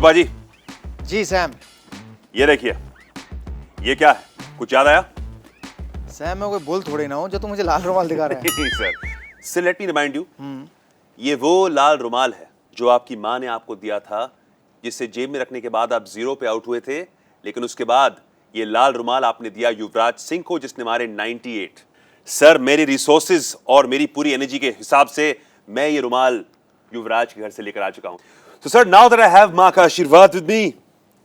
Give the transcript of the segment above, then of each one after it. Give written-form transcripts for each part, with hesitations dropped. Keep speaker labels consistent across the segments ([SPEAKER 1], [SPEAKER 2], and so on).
[SPEAKER 1] विरूपा जी।
[SPEAKER 2] जी Sam.
[SPEAKER 1] ये देखिए, ये क्या है, कुछ याद आया?
[SPEAKER 2] सैम मैं कोई बोल थोड़े ना हूँ जो तू मुझे लाल रुमाल दिखा रहा है।
[SPEAKER 1] नहीं sir, let me remind you, ये वो लाल रुमाल है जो आपकी माँ ने आपको दिया था, जिससे जेब में रखने के बाद आप 0 पे आउट हुए थे, लेकिन उसके बाद ये लाल रुमाल आपने दिया युवराज सिंह को जिसने मारे 98। सर, मेरी रिसोर्सेज और मेरी पूरी एनर्जी के हिसाब से मैं ये रुमाल युवराज के घर से लेकर आ चुका हूं। So sir, now that I have माँ का आशीर्वाद with me,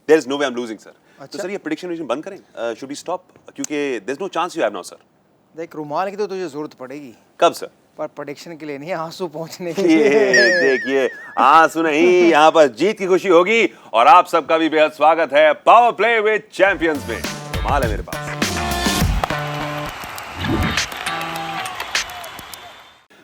[SPEAKER 1] there is no way I'm losing sir. तो सर ये प्रेडिक्शन बंद करें? Should we stop? क्योंकि there is no chance you have now sir.
[SPEAKER 2] देख रुमाल की तो तुझे जरूरत पड़ेगी।
[SPEAKER 1] कब सर?
[SPEAKER 2] पर प्रेडिक्शन के लिए नहीं, आंसू पहुंचने के लिए।
[SPEAKER 1] देखिए, आंसू नहीं, यहाँ पर जीत की खुशी होगी और आप सबका भी बेहद स्वागत है पावर प्ले विद चैंपियंस में। रुमाल है मेरे पास।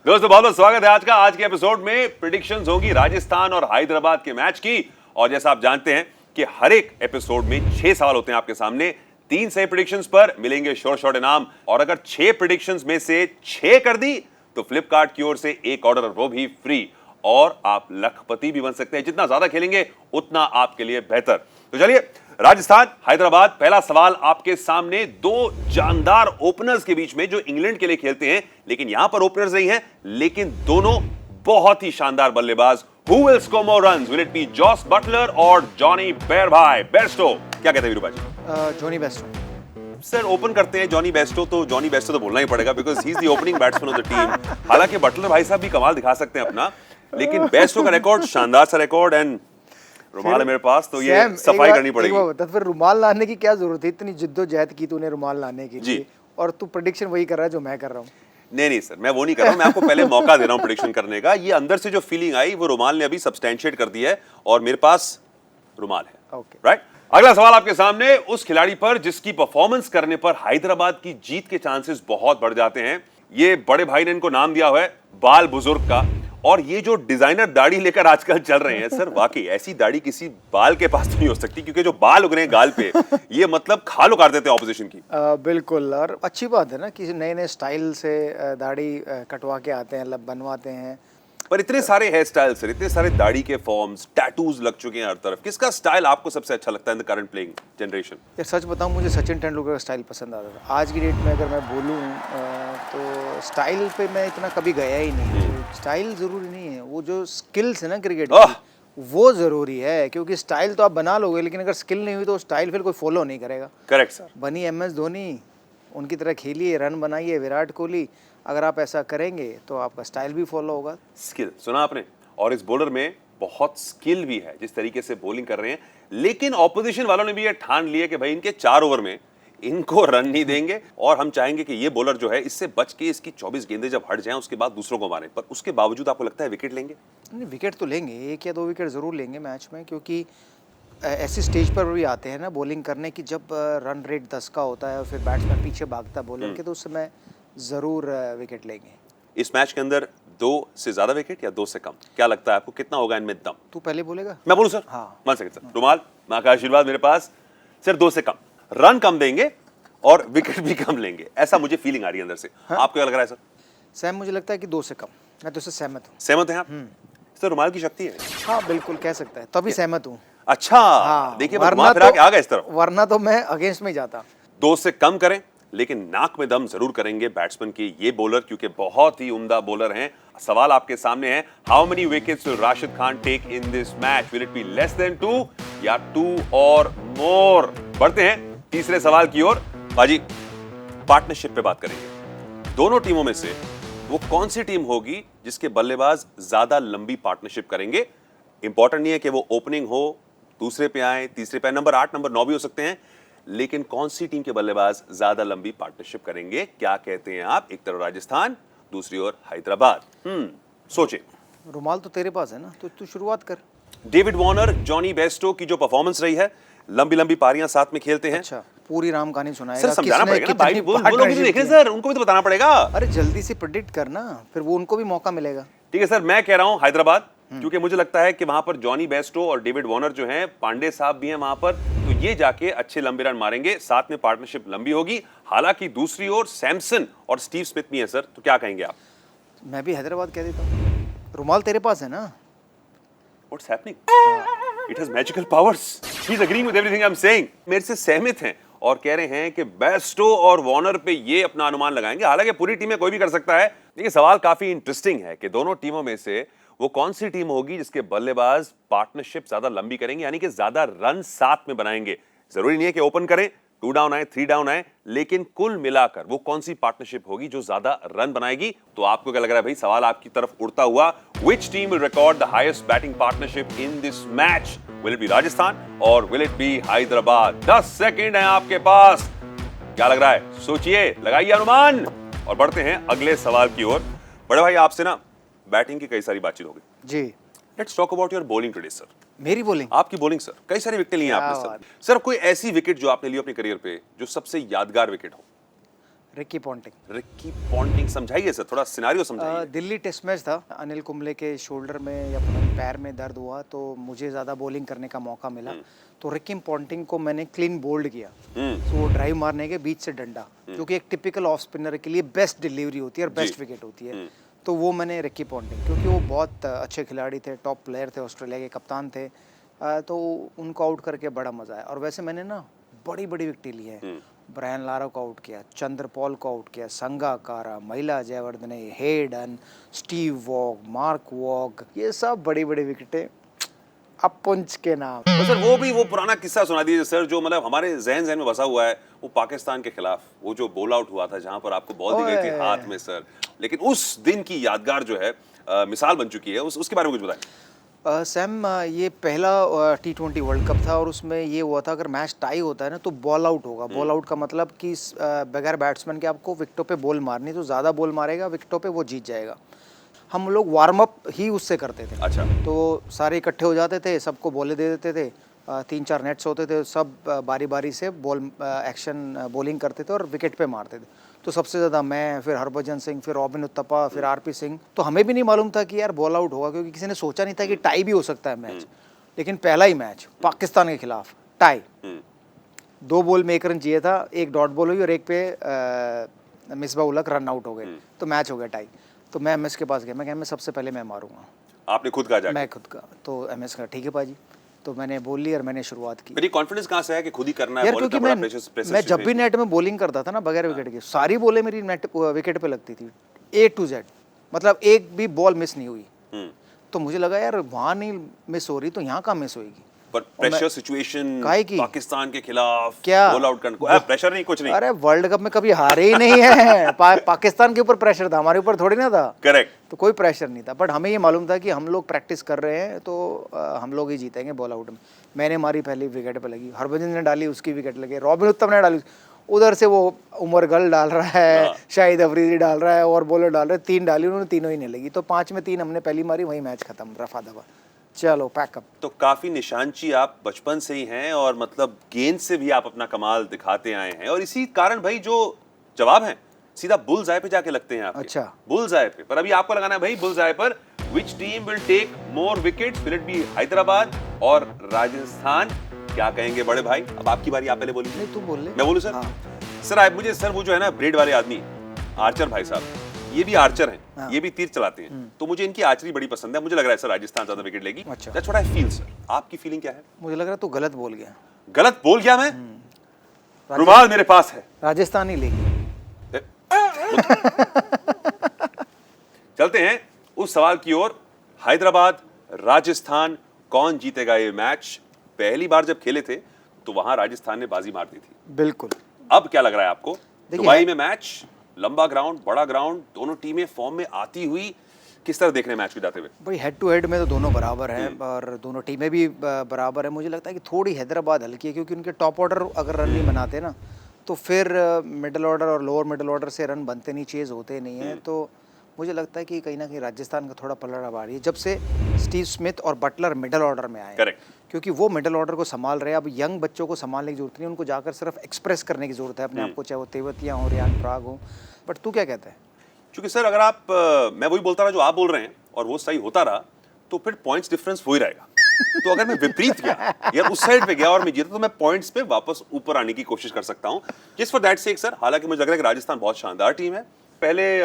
[SPEAKER 1] दोस्तों बहुत बहुत स्वागत है आज के एपिसोड में। प्रेडिक्शंस होगी राजस्थान और हैदराबाद के मैच की, और जैसा आप जानते हैं कि हर एक एपिसोड में 6 सवाल होते हैं आपके सामने। 3 सही प्रेडिक्शंस पर मिलेंगे शॉर्ट इनाम, और अगर 6 प्रेडिक्शंस में से 6 कर दी तो फ्लिपकार्ट की ओर से एक ऑर्डर वो भी फ्री, और आप लखपति भी बन सकते हैं। जितना ज्यादा खेलेंगे उतना आपके लिए बेहतर। तो चलिए, राजस्थान हैदराबाद, पहला सवाल आपके सामने। 2 जानदार ओपनर्स के बीच में जो इंग्लैंड के लिए खेलते हैं, लेकिन यहां पर ओपनर्स नहीं है, लेकिन दोनों बहुत ही शानदार बल्लेबाज। Who will score more runs? Will it be Jos Buttler और जॉनी बेयरस्टो? क्या कहते हैं Virupa ji?
[SPEAKER 2] Johnny Bairstow.
[SPEAKER 1] Sir, open करते हैं जॉनी बेस्टो, तो जॉनी बेस्टो तो बोलना ही पड़ेगा because he is the opening batsman of the team. हालांकि बटलर भाई साहब भी कमाल दिखा सकते हैं अपना, लेकिन बेस्टो का रिकॉर्ड शानदार सा रिकॉर्ड, एंड रुमाल है मेरे पास, तो ये सफाई करनी पड़ेगी।
[SPEAKER 2] तो फिर रुमाल लाने की क्या जरूरत है? इतनी जिद्दोजहद की तूने रुमाल लाने के लिए, और तू प्रेडिक्शन वही कर रहा है जो मैं कर रहा हूँ।
[SPEAKER 1] नहीं सर, मैं वो नहीं कर रहा हूँ, मैं आपको पहले मौका दे रहा हूँ प्रेडिक्शन करने का। ये अंदर से जो फीलिंग आई वो रुमाल ने अभी सब्सटेंशिएट कर दी है, और मेरे पास रुमाल है। राइट। अगला सवाल आपके सामने उस खिलाड़ी पर जिसकी परफॉर्मेंस करने पर हैदराबाद की जीत के चांसेस बहुत बढ़ जाते हैं। ये बड़े भाई ने इनको नाम दिया हुआ है बाल बुजुर्ग का, और ये जो डिजाइनर दाढ़ी लेकर आजकल चल रहे हैं सर, वाकई ऐसी दाढ़ी किसी बाल के पास तो नहीं हो सकती, क्योंकि जो बाल उग रहे हैं गाल पे, ये मतलब खाल उगाड़ देते हैं ऑपोजिशन की।
[SPEAKER 2] बिल्कुल, और अच्छी बात है ना कि नए नए स्टाइल से दाढ़ी कटवा के आते हैं, बनवाते हैं।
[SPEAKER 1] पर इतने सारे हेयर स्टाइल सर, इतने सारे दाढ़ी के फॉर्म्स, टैटूज लग चुके हैं हर तरफ। किसका स्टाइल आपको सबसे अच्छा लगता है in the current playing generation?
[SPEAKER 2] यार सच बताऊं, मुझे सचिन तेंदुलकर का स्टाइल पसंद आता था। आज की डेट में अगर मैं बोलूं तो स्टाइल पे मैं इतना कभी गया ही नहीं। स्टाइल जरूरी नहीं है, वो जो स्किल्स है ना क्रिकेट की, वो जरूरी है। क्योंकि स्टाइल तो आप बना लोगे, लेकिन अगर स्किल नहीं हुई तो स्टाइल फिर कोई फॉलो नहीं करेगा।
[SPEAKER 1] Correct sir.
[SPEAKER 2] बनी MS धोनी, उनकी तरह खेलिए, रन बनाइए, विराट कोहली, अगर आप ऐसा करेंगे तो आपका स्टाइल भी फॉलो होगा।
[SPEAKER 1] स्किल सुना आपने, और इस बॉलर में बहुत स्किल भी है जिस तरीके से बॉलिंग कर रहे हैं, लेकिन ऑपोजिशन वालों ने भी ये ठान लिया कि भाई इनके 4 ओवर में इनको रन नहीं देंगे, और हम चाहेंगे कि ये बॉलर जो है इससे बच के इसकी 24 गेंदें जब हट जाएं उसके बाद दूसरों को मारें। पर उसके बावजूद आपको लगता है विकेट लेंगे?
[SPEAKER 2] नहीं, विकेट तो लेंगे, 1 या 2 विकेट जरूर लेंगे मैच में, क्योंकि ऐसी स्टेज पर भी आते हैं ना बॉलिंग करने की जब रन रेट 10 का होता है और फिर बैट्समैन पीछे भागता है बॉलर के, तो उस समय जरूर विकेट लेंगे।
[SPEAKER 1] इस मैच के अंदर 2 से ज्यादा विकेट या 2 से कम, क्या लगता है आपको, कितना होगा इनमें दम?
[SPEAKER 2] तू पहले बोलेगा?
[SPEAKER 1] मैं बोलूं सर?
[SPEAKER 2] हाँ।
[SPEAKER 1] 1 सेकंड सर। रुमाल, मां का आशीर्वाद मेरे पास। सर 2 से कम, रन कम देंगे और विकेट भी कम लेंगे, ऐसा मुझे फीलिंग आ रही है अंदर से। हाँ? आपको क्या लग रहा है सर?
[SPEAKER 2] सैम, मुझे लगता है कि 2 से कम। मैं तो इससे सहमत हूँ।
[SPEAKER 1] सहमत हैं आप? सर रुमाल की शक्ति है।
[SPEAKER 2] हाँ बिल्कुल, कह सकता है, तभी सहमत हूँ।
[SPEAKER 1] अच्छा,
[SPEAKER 2] हाँ,
[SPEAKER 1] देखिए वरना तो आ गया इस तरफ,
[SPEAKER 2] वरना तो मैं अगेंस्ट में ही जाता।
[SPEAKER 1] 2 से कम करें, लेकिन नाक में दम जरूर करेंगे बैट्समैन की ये बॉलर, क्योंकि बहुत ही उम्दा बॉलर हैं। सवाल आपके सामने है, how many wickets will Rashid Khan take in this match? Will it be less than 2 या 2 और मोर? बढ़ते हैं तीसरे सवाल की ओर। बाजी, पार्टनरशिप पे बात करेंगे। दोनों टीमों में से वो कौन सी टीम होगी जिसके बल्लेबाज ज्यादा लंबी पार्टनरशिप करेंगे? इंपॉर्टेंट नहीं है कि वो ओपनिंग हो, दूसरे पे आए, तीसरे पे, नंबर 8, नंबर 9 भी हो सकते हैं, लेकिन कौन सी टीम के बल्लेबाज ज्यादा लंबी पार्टनरशिप करेंगे? क्या कहते हैं आप? एक तरफ राजस्थान, दूसरी ओर हैदराबाद। सोचे।
[SPEAKER 2] रुमाल तो तेरे पास है ना, तो तू शुरुआत कर।
[SPEAKER 1] डेविड वार्नर, जॉनी बेस्टो की जो परफॉर्मेंस रही है, लंबी लंबी पारियां साथ में खेलते हैं।
[SPEAKER 2] अच्छा, पूरी राम कहानी सुनाएगा?
[SPEAKER 1] सर समझाना पड़ेगा ना भाई, वो लोग भी देखें सर, उनको भी तो बताना पड़ेगा।
[SPEAKER 2] अरे जल्दी से प्रेडिक्ट करना, फिर वो उनको भी मौका मिलेगा।
[SPEAKER 1] ठीक है सर, मैं कह रहा हूं हैदराबाद, क्योंकि मुझे लगता है कि वहां पर जॉनी बेस्टो और डेविड वार्नर जो हैं, पांडे साहब भी हैं वहां पर, तो ये जाके अच्छे लंबे रन मारेंगे, साथ में पार्टनरशिप लंबी होगी। हालांकि दूसरी ओर सैमसन और स्टीव स्मिथ भी हैं सर, तो क्या कहेंगे आप?
[SPEAKER 2] मैं भी हैदराबाद कह देता हूँ। रुमाल तेरे पास है ना?
[SPEAKER 1] What's happening? It has magical powers. He is agreeing with everything I am saying. मेरे से सहमत हैं और कह रहे हैं कि बेस्टो और वार्नर पे ये अपना अनुमान लगाएंगे। हालांकि पूरी टीम में कोई भी कर सकता है। देखिए सवाल काफी इंटरेस्टिंग है कि दोनों टीमों में से वो कौन सी टीम होगी जिसके बल्लेबाज पार्टनरशिप ज्यादा लंबी करेंगे, यानी कि ज्यादा रन साथ में बनाएंगे। जरूरी नहीं है कि ओपन करें, 2 डाउन आए 3 डाउन आए, लेकिन कुल मिलाकर वो कौन सी पार्टनरशिप होगी जो ज्यादा रन बनाएगी। तो आपको क्या लग रहा है भाई, सवाल आपकी तरफ उड़ता हुआ, which team will record the highest batting partnership in this match? Will it be Rajasthan और will it be Hyderabad? 10 second है आपके पास, क्या लग रहा है? सोचिए, लगाइए अनुमान और बढ़ते हैं अगले सवाल की ओर। बड़े भाई आपसे ना बैटिंग की कई सारी बातचीत हो गई।
[SPEAKER 2] जी।
[SPEAKER 1] Let's talk about your bowling today sir.
[SPEAKER 2] मेरी बॉलिंग?
[SPEAKER 1] आपकी बॉलिंग सर, कई सारी विकेट ली हैं आपने सर। सर कोई ऐसी विकेट जो आपने ली अपने करियर पे जो सबसे यादगार विकेट हो?
[SPEAKER 2] Ricky Ponting.
[SPEAKER 1] रिकी पॉन्टिंग, समझाइए सर, थोड़ा सिनेरियो समझाइए।
[SPEAKER 2] दिल्ली टेस्ट मैच था, अनिल कुंबले के शोल्डर में या पैर में दर्द हुआ तो मुझे ज़्यादा बॉलिंग करने का मौका मिला, तो रिकी पॉन्टिंग को मैंने क्लीन बोल्ड किया। तो वो ड्राइव मारने के बीच से डंडा, जो कि एक टिपिकल ऑफ स्पिनर के लिए बेस्ट डिलीवरी होती है और बेस्ट विकेट होती है, तो वो मैंने रिकी पॉन्टिंग, क्योंकि वो बहुत अच्छे खिलाड़ी थे, टॉप प्लेयर थे, ऑस्ट्रेलिया के कप्तान थे, तो उनको आउट करके बड़ा मज़ा आया। और वैसे मैंने ना बड़ी बड़ी विकेटें ली हैं। ब्रायन लारा को आउट किया, चंद्र पॉल को आउट किया, संगाकारा, महिला जयवर्धने, हेडन, स्टीव वॉग, मार्क वॉग, ये सब बड़ी बड़ी विकेटें अब पुंछ के नाम।
[SPEAKER 1] तो सर वो पुराना किस्सा सुना दीजिए सर, जो मतलब हमारे जहन में बसा हुआ है, वो पाकिस्तान के खिलाफ वो जो बॉल आउट हुआ था जहां पर आपको बॉल दी गई थी हाथ में सर, लेकिन उस दिन की यादगार जो है मिसाल बन चुकी है, उसके बारे में कुछ बताएं।
[SPEAKER 2] सैम, ये पहला T20 वर्ल्ड कप था और उसमें ये हुआ था अगर मैच टाई होता है ना तो बॉल आउट होगा। बॉल आउट का मतलब कि बगैर बैट्समैन के आपको विकेटों पे बॉल मारनी, तो ज़्यादा बॉल मारेगा विकेटों पे वो जीत जाएगा। हम लोग वार्म अप ही उससे करते थे।
[SPEAKER 1] अच्छा।
[SPEAKER 2] तो सारे इकट्ठे हो जाते थे, सबको बॉलें दे देते थे, 3-4 नेट्स होते थे, सब बारी बारी से बॉल एक्शन बॉलिंग करते थे और विकेट पे मारते थे। तो सबसे ज़्यादा मैं, फिर हरभजन सिंह, फिर रॉबिन उत्तपा, फिर आरपी सिंह। तो हमें भी नहीं मालूम था कि यार बॉल आउट होगा, क्योंकि किसी ने सोचा नहीं था कि टाई भी हो सकता है मैच। लेकिन पहला ही मैच पाकिस्तान के खिलाफ टाई, 2 बॉल में 1 रन चाहिए था, 1 डॉट बॉल हुई और 1 पे मिसबा उल हक रन आउट हो गए, तो मैच हो गया टाई। तो मैं एमएस के पास गया, मैं कहा मैं सबसे पहले मैं मारूंगा।
[SPEAKER 1] आपने खुद कहा जाके?
[SPEAKER 2] मैं खुद का। तो एमएस का ठीक है पाजी, तो मैंने बोल ली और मैंने शुरुआत की।
[SPEAKER 1] मेरी कॉन्फिडेंस कहाँ से है कि खुद ही करना है?
[SPEAKER 2] यार क्योंकि मैं जब भी नेट में बॉलिंग करता था ना बगैर विकेट के, सारी बॉलें मेरी नेट विकेट पे लगती थी, A to Z, मतलब एक भी बॉल मिस नहीं हुई। तो मुझे लगा यार वहाँ नहीं मिस हो रही तो यहाँ कहाँ मिस होएगी।
[SPEAKER 1] पर प्रेशर सिचुएशन पाकिस्तान के खिलाफ
[SPEAKER 2] क्या
[SPEAKER 1] बॉल आउट करना, प्रेशर नहीं, कुछ नहीं।
[SPEAKER 2] अरे वर्ल्ड कप में कभी हारे ही नहीं है। पाकिस्तान के ऊपर प्रेशर था, हमारे ऊपर थोड़ी ना था।
[SPEAKER 1] करेक्ट।
[SPEAKER 2] तो कोई प्रेशर नहीं था, बट हमें ये मालूम था कि हम लोग प्रैक्टिस कर रहे हैं तो हम लोग ही जीतेंगे बॉल आउट में। मैंने मारी, पहली विकेट पे लगी, हरभजन ने डाली, उसकी विकेट लगी, रॉबिन उत्तम ने डाली, उधर से वो उमर गल डाल रहा है, शाहिद अफरीदी डाल रहा है और बॉलर डाल रहे हैं, 3 डाली, उन्होंने तीनों ही नहीं लगी। तो 5 में 3 हमने पहली मारी, वही मैच खत्म, रफा दफा, चलो पैकअप।
[SPEAKER 1] तो काफी निशानची आप बचपन से ही हैं और मतलब गेंद से भी आप अपना कमाल दिखाते आए हैं, और इसी कारण भाई जो जवाब है सीधा बुल्स आई पे जाके लगते हैं आपके।
[SPEAKER 2] अच्छा,
[SPEAKER 1] बुल्स आई पे। पर अभी आपको लगाना है भाई बुल्स आई पर, which team will take more wickets, will it be Hyderabad और राजस्थान? क्या कहेंगे बड़े भाई? अब आपकी बारी, आप पहले बोलिए।
[SPEAKER 2] नहीं तू बोल ले।
[SPEAKER 1] मैं बोलूं सर? सर आप मुझे, सर वो जो है ना ब्रेड वाले आदमी, आर्चर भाई साहब, ये भी आर्चर हैं, ये भी तीर चलाते हैं, तो मुझे इनकी आर्चरी बड़ी पसंद है। मुझे लग रहा है सर राजस्थान ज्यादा विकेट लेगी।
[SPEAKER 2] अच्छा,
[SPEAKER 1] that's what I feel sir. आपकी फीलिंग क्या है?
[SPEAKER 2] मुझे लग रहा है तू गलत बोल गया।
[SPEAKER 1] गलत बोल गया मैं? रुमाल मेरे पास है,
[SPEAKER 2] राजस्थान ही लेगी।
[SPEAKER 1] चलते हैं उस सवाल की ओर। हैदराबाद राजस्थान, कौन जीतेगा ये मैच? पहली बार जब खेले थे तो वहां राजस्थान ने बाजी मार दी थी।
[SPEAKER 2] बिल्कुल।
[SPEAKER 1] अब क्या लग रहा है आपको? दुबई में मैच, लंबा ग्राउंड, बड़ा ग्राउंड, दोनों टीमें फॉर्म में आती हुई, किस तरह देख रहे हैं मैच को जाते हुए?
[SPEAKER 2] भाई हेड टू हेड में तो दोनों बराबर हैं और दोनों टीमें भी बराबर है। मुझे लगता है कि थोड़ी हैदराबाद हल्की है, क्योंकि उनके टॉप ऑर्डर अगर रन नहीं बनाते ना तो फिर मिडिल ऑर्डर और लोअर मिडिल ऑर्डर से रन बनते नहीं, चेज होते नहीं हैं। तो मुझे लगता है कि कहीं ना कहीं राजस्थान का थोड़ा पलड़ा भारी है जब से स्टीव स्मिथ और बटलर मिडिल ऑर्डर में आए।
[SPEAKER 1] करेक्ट।
[SPEAKER 2] क्योंकि वो मिडिल ऑर्डर को संभाल रहे हैं। अब यंग बच्चों को संभालने की जरूरत नहीं, उनको जाकर सिर्फ एक्सप्रेस करने की जरूरत है अपने आप को, चाहे वो तेवतिया हो, रियान पराग हो। बट तू क्या कहता है?
[SPEAKER 1] क्योंकि सर अगर आप मैं वही बोलता रहा जो आप बोल रहे हैं और वो सही होता रहा तो फिर पॉइंट्स डिफरेंस हो ही रहेगा। तो अगर मैं विपरीत गया या उस साइड पे गया और मैं जीता तो मैं पॉइंट्स पे वापस ऊपर आने की कोशिश कर सकता हूं। Just for that sake sir, हालांकि मुझे लग रहा है कि राजस्थान बहुत शानदार टीम है, पहले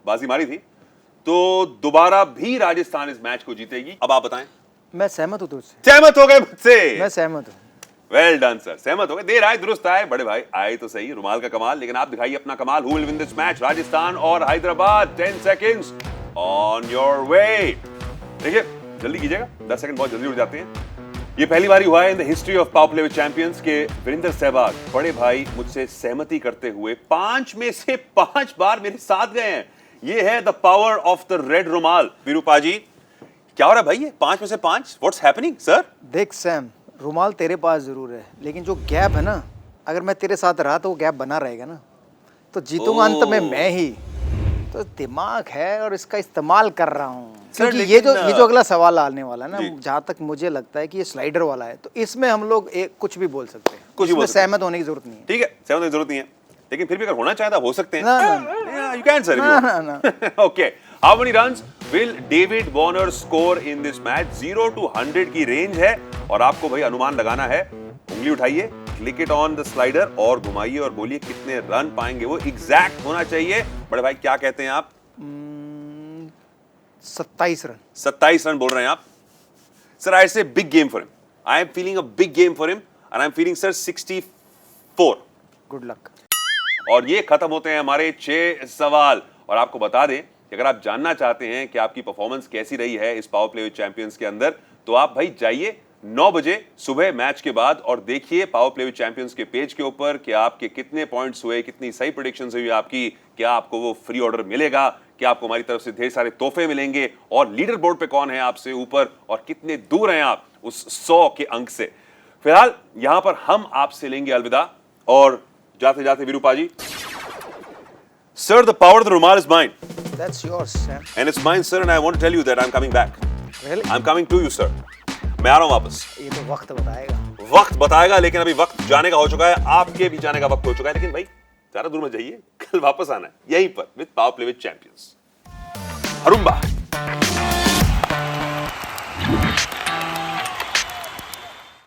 [SPEAKER 1] बाजी मारी थी, तो दोबारा भी राजस्थान इस मैच को जीतेगी। अब आप बताएं
[SPEAKER 2] मैं सहमत हूँ तुझसे,
[SPEAKER 1] सहमत हो गए मुझसे?
[SPEAKER 2] मैं सहमत हूँ।
[SPEAKER 1] वेल डन सर, सहमत हो गए। देर आए दुरुस्त आए, बड़े भाई आए तो सही, रुमाल का कमाल। लेकिन आप दिखाइए अपना कमाल। Who will win this match, Rajasthan और Hyderabad? 10 seconds on your way. देखिए जल्दी कीजिएगा, 10 सेकंड बहुत जल्दी उड़ जाते हैं। ये पहली बार हुआ है in the history of power play with champions के वीरेंद्र सहवाग बड़े भाई मुझसे सहमति करते हुए 5 में से 5 बार मेरे साथ गए हैं। ये है the power of the red रुमाल। वीरूपा जी क्या हो रहा है भाई? ये 5 में से 5, व्हाट्स हैपनिंग सर?
[SPEAKER 2] देख सैम, रुमाल तेरे पास जरूर है, लेकिन जो गैप है ना, अगर मैं तेरे साथ रहा तो वो गैप बना रहेगा ना, तो जीतूंगा अंत में मैं ही। तो दिमाग है और इसका इस्तेमाल कर रहा हूँ। क्योंकि ये जो अगला सवाल आने वाला है ना, जहाँ तक मुझे लगता है कि ये स्लाइडर वाला है, तो इसमें हम लोग कुछ भी बोल सकते हैं, कुछ भी सहमत होने की जरूरत नहीं है।
[SPEAKER 1] ठीक है, सहमत होने की जरूरत नहीं है, लेकिन फिर भी अगर होना चाहे तो हो सकते हैं।
[SPEAKER 2] ना
[SPEAKER 1] यू कैन सर।
[SPEAKER 2] ना
[SPEAKER 1] okay, how many runs will David Warner score in this match? 0 to 100 की रेंज है और आपको भाई अनुमान लगाना है। उंगली उठाइए, click it on the slider और घुमाइए और बोलिए कितने रन पाएंगे। वो एग्जैक्ट होना चाहिए। बड़े भाई क्या कहते हैं आप?
[SPEAKER 2] 27 रन।
[SPEAKER 1] 27 रन बोल रहे हैं आप? सर आई से big game for him, I am feeling a big game for him and I am feeling sir 64।
[SPEAKER 2] Good luck.
[SPEAKER 1] और ये खत्म होते हैं हमारे 6 सवाल। और आपको बता दें कि अगर आप जानना चाहते हैं कि आपकी परफॉर्मेंस कैसी रही है इस पावर प्ले विद चैंपियंस के अंदर, तो आप भाई जाइए 9 बजे सुबह मैच के बाद और देखिए पावर प्ले विद चैंपियंस के पेज के ऊपर कि आपके कितने पॉइंट्स हुए, कितनी सही प्रेडिक्शंस हुई आपकी, क्या आपको वो फ्री ऑर्डर मिलेगा, क्या आपको हमारी तरफ से ढेर सारे तोहफे मिलेंगे, और लीडर बोर्ड पे कौन है आपसे ऊपर और कितने दूर हैं आप उस 100 के अंक से। फिलहाल यहां पर हम आपसे लेंगे अलविदा। और जाते जाते Virupa ji, sir the power of the rumal is mine
[SPEAKER 2] That's yours, Sam.
[SPEAKER 1] and it's mine sir and I want to tell you that I'm coming back.
[SPEAKER 2] Really?
[SPEAKER 1] I'm coming to you sir. मैं आ रहा हूं वापस।
[SPEAKER 2] ये तो वक्त बताएगा।
[SPEAKER 1] वक्त बताएगा, लेकिन अभी वक्त जाने का हो चुका है, आपके भी जाने का वक्त हो चुका है। लेकिन भाई ज्यादा दूर मत जाइए, कल वापस आना है यहीं पर with power play with champions. हरुम्बा।